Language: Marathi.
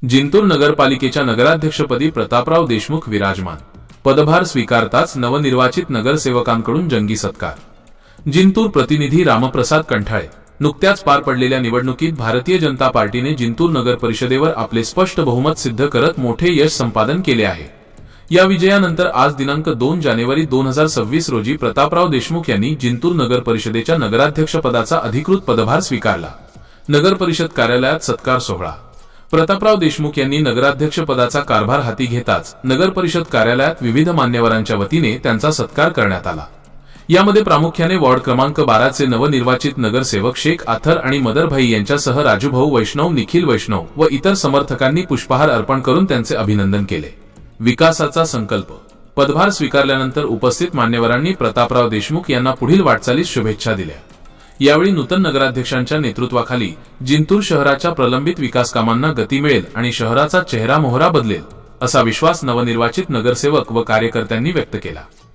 जिंतूर नगरपालिकेच्या नगराध्यक्षपदी प्रतापराव देशमुख विराजमान। पदभार स्वीकारताच नवनिर्वाचित नगरसेवकांकडून जंगी सत्कार। जिंतूर प्रतिनिधी रामप्रसाद कंठाळे। नुकत्याच पार पडलेल्या निवडणुकीत भारतीय जनता पार्टीने जिंतूर नगर परिषदेवर आपले स्पष्ट बहुमत सिद्ध करत मोठे यश संपादन केले आहे। या विजयानंतर आज दिनांक 2 जानेवारी 2026 रोजी प्रतापराव देशमुख यांनी जिंतूर नगर परिषदेच्या नगराध्यक्षपदाचा अधिकृत पदभार स्वीकारला। नगर परिषद कार्यालयात सत्कार सोहळा। प्रतापराव देशमुख यांनी नगराध्यक्षपदाचा कारभार हाती घेताच नगर परिषद कार्यालयात विविध मान्यवरांच्या वतीने त्यांचा सत्कार करण्यात आला। यामध्ये प्रामुख्याने वॉर्ड क्रमांक 12 चे नवनिर्वाचित नगरसेवक शेख आथर आणि मदरभाई यांच्यासह राजूभाऊ वैष्णव, निखिल वैष्णव व इतर समर्थकांनी पुष्पहार अर्पण करून त्यांचे अभिनंदन केले। विकासाचा संकल्प। पदभार स्वीकारल्यानंतर उपस्थित मान्यवरांनी प्रतापराव देशमुख यांना पुढील वाटचालीस शुभेच्छा दिल्या। यावेळी नूतन नगराध्यक्षांच्या नेतृत्वाखाली जिंतूर शहराच्या प्रलंबित विकास कामांना गती मिळेल आणि शहराचा चेहरा मोहरा बदलेल असा विश्वास नवनिर्वाचित नगरसेवक व कार्यकर्त्यांनी व्यक्त केला।